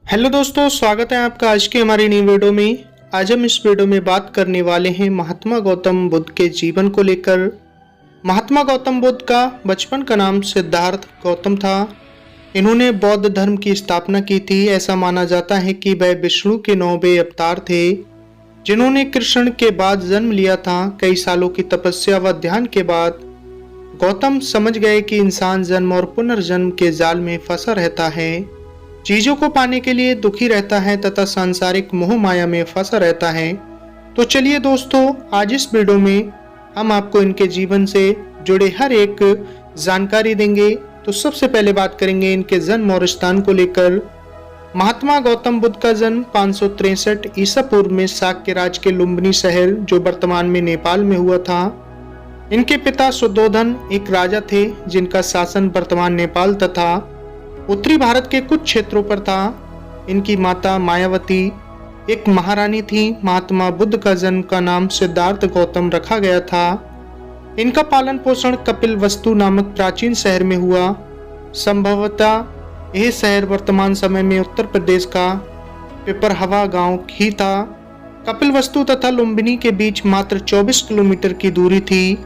Hello दोस्तों, स्वागत है आपका आज की हमारी नई वीडियो में। आज हम इस वीडियो में बात करने वाले हैं महात्मा गौतम बुद्ध के जीवन को लेकर। महात्मा गौतम बुद्ध का बचपन का नाम सिद्धार्थ गौतम था। इन्होंने बौद्ध धर्म की स्थापना की थी। ऐसा माना जाता है कि वह विष्णु के 9वें अवतार थे, जिन्होंने कृष्ण के बाद जन्म लिया था। कई सालों की तपस्या व ध्यान के बाद गौतम समझ गए कि इंसान जन्म और पुनर्जन्म के जाल में फंसा रहता है, चीजों को पाने के लिए दुखी रहता है तथा सांसारिक मोह माया में फंसा रहता है। तो चलिए दोस्तों, आज इस वीडियो में हम आपको इनके जीवन से जुड़े हर एक जानकारी देंगे। तो सबसे पहले बात करेंगे इनके जन्म और स्थान को लेकर। महात्मा गौतम बुद्ध का जन्म 563 ईसा पूर्व में शाक्य राज्य के लुम्बिनी शहर, जो वर्तमान में नेपाल में हुआ था। इनके पिता शुद्धोधन एक राजा थे, जिनका शासन वर्तमान नेपाल तथा उत्तरी भारत के कुछ क्षेत्रों पर था। इनकी माता मायावती एक महारानी थी। महात्मा बुद्ध का जन्म का नाम सिद्धार्थ गौतम रखा गया था। इनका पालन पोषण कपिलवस्तु नामक प्राचीन शहर में हुआ। संभवतः यह शहर वर्तमान समय में उत्तर प्रदेश का पिपरहवा गांव ही था। कपिलवस्तु तथा लुम्बिनी के बीच मात्र 24 किलोमीटर की दूरी थी।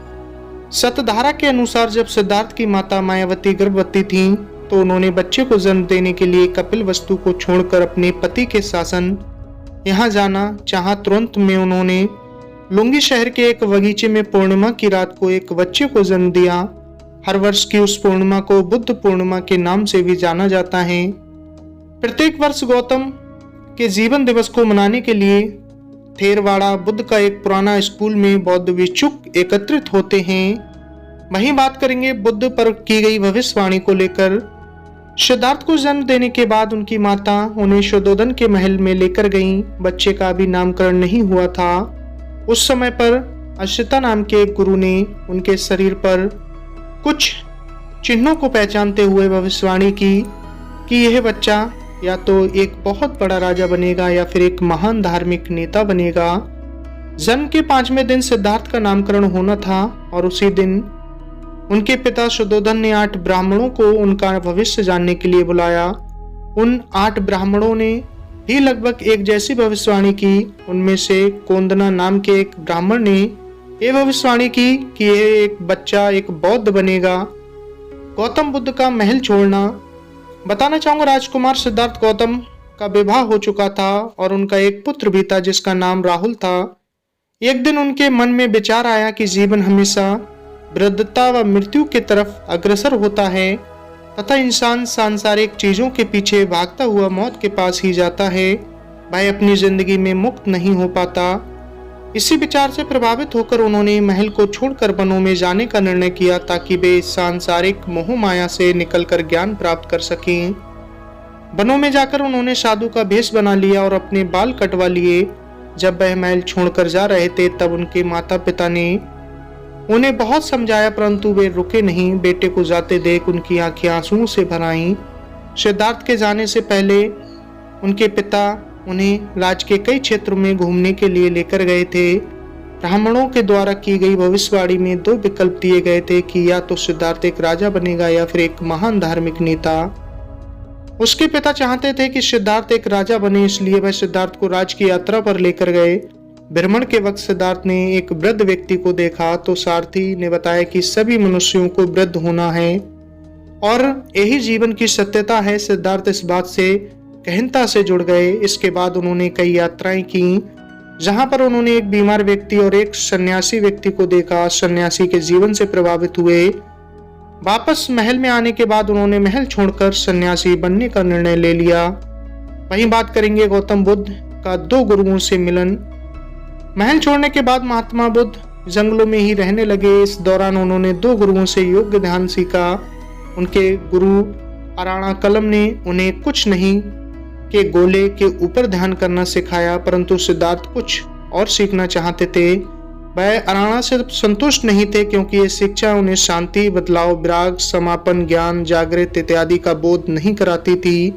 सतधारा के अनुसार जब सिद्धार्थ की माता मायावती गर्भवती थी, तो उन्होंने बच्चे को जन्म देने के लिए कपिलवस्तु को छोड़कर अपने पति के शासन यहाँ जाना चाहा। तुरंत में उन्होंने लुंगी शहर के एक बगीचे में पूर्णिमा की रात को एक बच्चे को जन्म दिया। हर वर्ष की उस पूर्णिमा को बुद्ध पूर्णिमा के नाम से भी जाना जाता है। प्रत्येक वर्ष गौतम के जीवन दिवस को मनाने के लिए थेरवाड़ा बुद्ध का एक पुराना स्कूल में बौद्ध भिक्षुक एकत्रित होते हैं। वहीं बात करेंगे बुद्ध पर की गई भविष्यवाणी को लेकर। सिद्धार्थ को जन्म देने के बाद उनकी माता उन्हें शुद्धोधन के महल में लेकर गईं। बच्चे का अभी नामकरण नहीं हुआ था। उस समय पर अश्विता नाम के एक गुरु ने उनके शरीर पर कुछ चिन्हों को पहचानते हुए भविष्यवाणी की कि यह बच्चा या तो एक बहुत बड़ा राजा बनेगा या फिर एक महान धार्मिक नेता बनेगा। जन्म के 5वें दिन सिद्धार्थ का नामकरण होना था और उसी दिन उनके पिता शुद्धोधन ने 8 ब्राह्मणों को उनका भविष्य जानने के लिए बुलाया। उन 8 ब्राह्मणों ने भी लगभग एक जैसी भविष्यवाणी की। उनमें से कोंदना नाम के एक ब्राह्मण ने यह भविष्यवाणी की कि यह एक बच्चा एक बौद्ध बनेगा। गौतम बुद्ध का महल छोड़ना। बताना चाहूंगा, राजकुमार सिद्धार्थ गौतम का विवाह हो चुका था और उनका एक पुत्र भी था जिसका नाम राहुल था। एक दिन उनके मन में विचार आया कि जीवन हमेशा वृद्धता व मृत्यु की तरफ अग्रसर होता है तथा इंसान सांसारिक चीजों के पीछे भागता हुआ मौत के पास ही जाता है। वह अपनी जिंदगी में मुक्त नहीं हो पाता। इसी विचार से प्रभावित होकर उन्होंने महल को छोड़कर वनों में जाने का निर्णय किया, ताकि वे सांसारिक मोह माया से निकलकर ज्ञान प्राप्त कर सकें। वनों में जाकर उन्होंने साधु का भेष बना लिया और अपने बाल कटवा लिए। जब वह महल छोड़कर जा रहे थे, तब उनके माता पिता ने उन्हें बहुत समझाया, परंतु वे रुके नहीं। बेटे को जाते देख उनकी आंखें आंसुओं से भर आईं। सिद्धार्थ के जाने से पहले उनके पिता उन्हें राज्य के कई क्षेत्रों में घूमने के लिए लेकर गए थे। ब्राह्मणों के द्वारा की गई भविष्यवाणी में 2 विकल्प दिए गए थे कि या तो सिद्धार्थ एक राजा बनेगा या फिर एक महान धार्मिक नेता। उसके पिता चाहते थे कि सिद्धार्थ एक राजा बने, इसलिए वह सिद्धार्थ को राज्य की यात्रा पर लेकर गए। भ्रमण के वक्त सिद्धार्थ ने एक वृद्ध व्यक्ति को देखा तो सारथी ने बताया कि सभी मनुष्यों को वृद्ध होना है और यही जीवन की सत्यता है। सिद्धार्थ इस बात से गहनता से जुड़ गए। इसके बाद उन्होंने कई यात्राएं की, जहां पर उन्होंने एक बीमार व्यक्ति और एक सन्यासी व्यक्ति को देखा। सन्यासी के जीवन से प्रभावित हुए। वापस महल में आने के बाद उन्होंने महल छोड़कर सन्यासी बनने का निर्णय ले लिया। वहीं बात करेंगे गौतम बुद्ध का 2 गुरुओं से मिलन। महल छोड़ने के बाद महात्मा बुद्ध जंगलों में ही रहने लगे। इस दौरान उन्होंने 2 गुरुओं से योग्य ध्यान सीखा। उनके गुरु अराणा कलम ने उन्हें कुछ नहीं के गोले के ऊपर ध्यान करना सिखाया, परंतु सिद्धार्थ कुछ और सीखना चाहते थे। वह अराणा से संतुष्ट नहीं थे, क्योंकि ये शिक्षा उन्हें शांति, बदलाव, विराग, समापन, ज्ञान, जागृत इत्यादि का बोध नहीं कराती थी।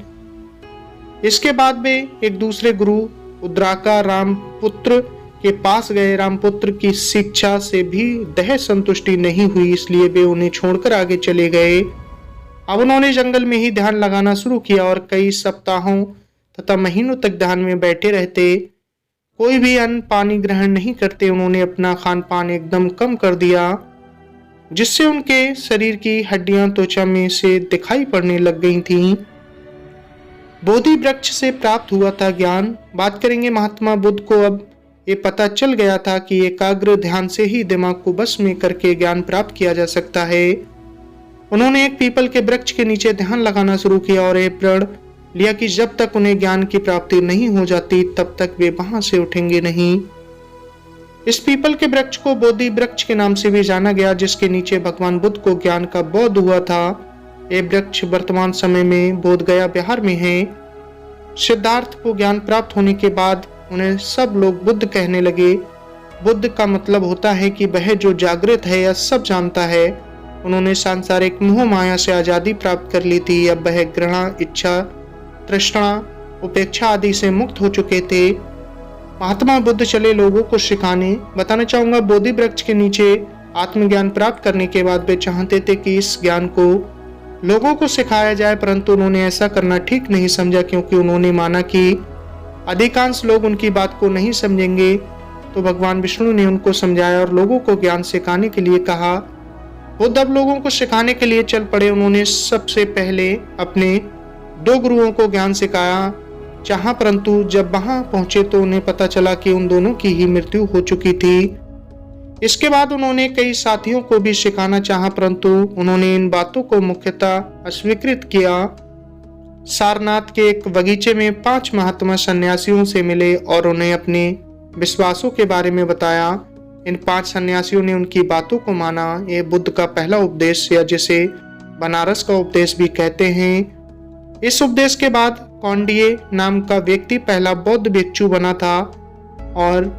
इसके बाद वे एक दूसरे गुरु उद्राका रामपुत्र के पास गए। रामपुत्र की शिक्षा से भी दह संतुष्टि नहीं हुई, इसलिए वे उन्हें छोड़कर आगे चले गए। अब उन्होंने जंगल में ही ध्यान लगाना शुरू किया और कई सप्ताहों तथा महीनों तक ध्यान में बैठे रहते, कोई भी अन्न पानी ग्रहण नहीं करते। उन्होंने अपना खान पान एकदम कम कर दिया, जिससे उनके शरीर की हड्डियां त्वचा में से दिखाई पड़ने लग गई थीं। बोधि वृक्ष से प्राप्त हुआ था ज्ञान। बात करेंगे महात्मा बुद्ध को अब ये पता चल गया था कि एकाग्र ध्यान से ही दिमाग को बस में करके ज्ञान प्राप्त किया जा सकता है। उन्होंने एक पीपल के वृक्ष के नीचे ध्यान लगाना शुरू किया और ये प्रण लिया कि जब तक उन्हें ज्ञान की प्राप्ति नहीं हो जाती तब तक वे वहां से उठेंगे नहीं। इस पीपल के वृक्ष को बोधि वृक्ष के नाम से भी जाना गया, जिसके नीचे भगवान बुद्ध को ज्ञान का बोध हुआ था। ये वृक्ष वर्तमान समय में बोधगया बिहार में है। सिद्धार्थ को ज्ञान प्राप्त होने के बाद उन्हें सब लोग बुद्ध कहने लगे। बुद्ध का मतलब होता है कि वह जो जागृत है या सब जानता है। उन्होंने सांसारिक मोह माया से आजादी प्राप्त कर ली थी। अब वह घृणा, इच्छा, तृष्णा, उपेक्षा आदि से मुक्त हो चुके थे। महात्मा बुद्ध चले लोगों को सिखाने। बताना चाहूंगा, बोधि वृक्ष के नीचे आत्मज्ञान प्राप्त करने के बाद वे चाहते थे कि इस ज्ञान को लोगों को सिखाया जाए, परंतु उन्होंने ऐसा करना ठीक नहीं समझा, क्योंकि उन्होंने माना कि अधिकांश लोग उनकी बात को नहीं समझेंगे। तो भगवान विष्णु ने उनको समझाया और लोगों को ज्ञान सिखाने के लिए कहा। बुद्ध अब लोगों को सिखाने के लिए चल पड़े। उन्होंने सबसे पहले अपने 2 गुरुओं को ज्ञान सिखाया चाहा, परंतु जब वहां पहुंचे तो उन्हें पता चला कि उन दोनों की ही मृत्यु हो चुकी थी। इसके बाद उन्होंने कई साथियों को भी सिखाना चाहा, परंतु उन्होंने इन बातों को मुख्यतः अस्वीकृत किया। सारनाथ के एक बगीचे में 5 महात्मा सन्यासियों से मिले और उन्हें अपने विश्वासों के बारे में बताया। इन 5 सन्यासियों ने उनकी बातों को माना। ये बुद्ध का पहला उपदेश, या जिसे बनारस का उपदेश भी कहते हैं। इस उपदेश के बाद कौंडिन्य नाम का व्यक्ति पहला बौद्ध भिक्षु बना था और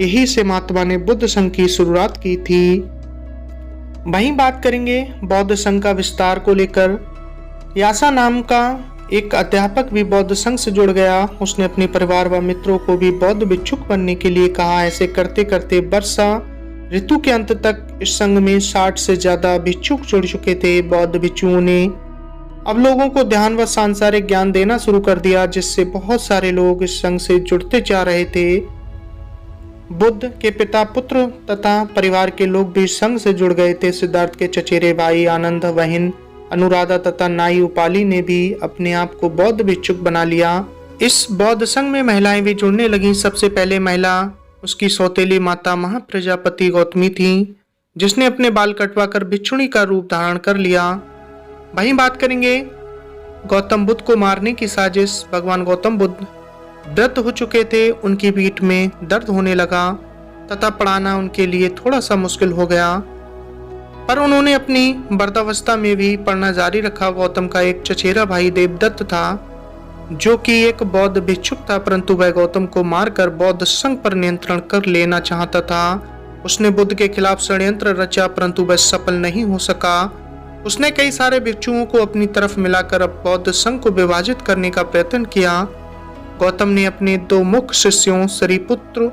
यही से महात्मा ने बुद्ध संघ की शुरुआत की थी। वहीं बात करेंगे बौद्ध संघ का विस्तार को लेकर। यासा नाम का एक अध्यापक भी बौद्ध संघ से जुड़ गया। उसने अपने परिवार व मित्रों को भी बौद्ध भिक्षुक बनने के लिए कहा। ऐसे करते करते वर्षा ऋतु के अंत तक इस संघ में 60 से ज्यादा भिक्षुक जुड़ चुके थे। बौद्ध भिक्षुओं ने अब लोगों को ध्यान व सांसारिक ज्ञान देना शुरू कर दिया, जिससे बहुत सारे लोग इस संघ से जुड़ते जा रहे थे। बुद्ध के पिता, पुत्र तथा परिवार के लोग भी संघ से जुड़ गए थे। सिद्धार्थ के चचेरे भाई आनंद, बहन अनुराधा तथा नाई उपाली ने भी अपने आप को बौद्ध भिक्षुक बना लिया। इस बौद्ध संघ में महिलाएं भी जुड़ने लगी। सबसे पहले महिला उसकी सौतेली माता महाप्रजापति गौतमी थी, जिसने अपने बाल कटवाकर भिक्षुणी का रूप धारण कर लिया। वहीं बात करेंगे गौतम बुद्ध को मारने की साजिश। भगवान गौतम बुद्ध वृद्ध हो चुके थे। उनकी पीठ में दर्द होने लगा तथा पढ़ाना उनके लिए थोड़ा सा मुश्किल हो गया, पर उन्होंने अपनी वृद्धावस्था में भी पढ़ना जारी रखा। गौतम का एक चचेरा भाई देवदत्त था, जो कि एक बौद्ध भिक्षुक था, परंतु वह गौतम को मारकर बौद्ध संघ पर नियंत्रण कर लेना चाहता था। उसने बुद्ध के खिलाफ षड्यंत्र रचा, परंतु वह सफल नहीं हो सका। उसने कई सारे भिक्षुओं को अपनी तरफ मिलाकर अब बौद्ध संघ को विभाजित करने का प्रयत्न किया। गौतम ने अपने 2 मुख्य शिष्यों सरिपुत्र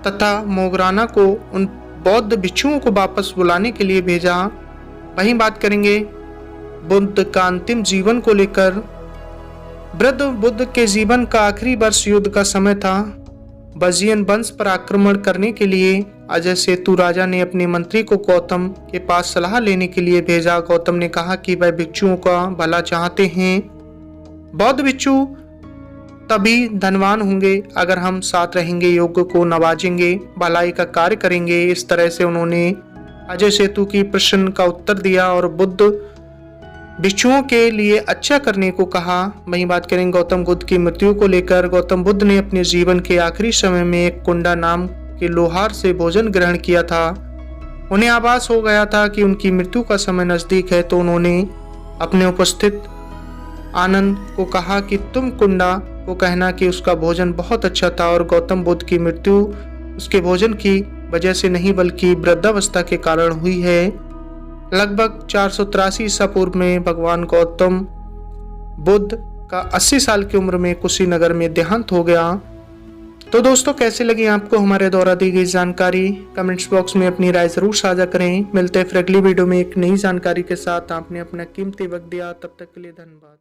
तथा मोगराना को उन बौद्ध भिक्षुओं को वापस बुलाने के लिए भेजा। वहीं बात करेंगे बुद्ध का अंतिम जीवन को लेकर। वृद्ध बुद्ध के जीवन का आखिरी वर्ष युद्ध का समय था। बजियन वंश पर आक्रमण करने के लिए अजय सेतु राजा ने अपने मंत्री को गौतम के पास सलाह लेने के लिए भेजा। गौतम ने कहा कि वह भिक्षुओं का भला चाहते हैं। बौद्ध भिक्षु तभी धनवान होंगे अगर हम साथ रहेंगे, योग्य को नवाजेंगे, भलाई का कार्य करेंगे। इस तरह से उन्होंने अजय सेतु की प्रश्न का उत्तर दिया और बुद्ध भिक्षुओं के लिए अच्छा करने को कहा। वहीं बात करेंगे गौतम बुद्ध की मृत्यु को लेकर। गौतम बुद्ध ने अपने जीवन के आखिरी समय में एक कुंडा नाम के लोहार से भोजन ग्रहण किया था। उन्हें आभास हो गया था कि उनकी मृत्यु का समय नजदीक है, तो उन्होंने अपने उपस्थित आनंद को कहा कि तुम कुंडा को कहना कि उसका भोजन बहुत अच्छा था। और गौतम बुद्ध की मृत्यु उसके भोजन की वजह से नहीं बल्कि वृद्धावस्था के कारण हुई है। लगभग 483 ईसा पूर्व में भगवान गौतम बुद्ध का 80 साल की उम्र में कुशीनगर में देहांत हो गया। तो दोस्तों, कैसे लगी आपको हमारे द्वारा दी गई जानकारी? कमेंट्स बॉक्स में अपनी राय जरूर साझा करें। मिलते हैं फिर अगली वीडियो में एक नई जानकारी के साथ। आपने अपना कीमती वक्त दिया, तब तक के लिए धन्यवाद।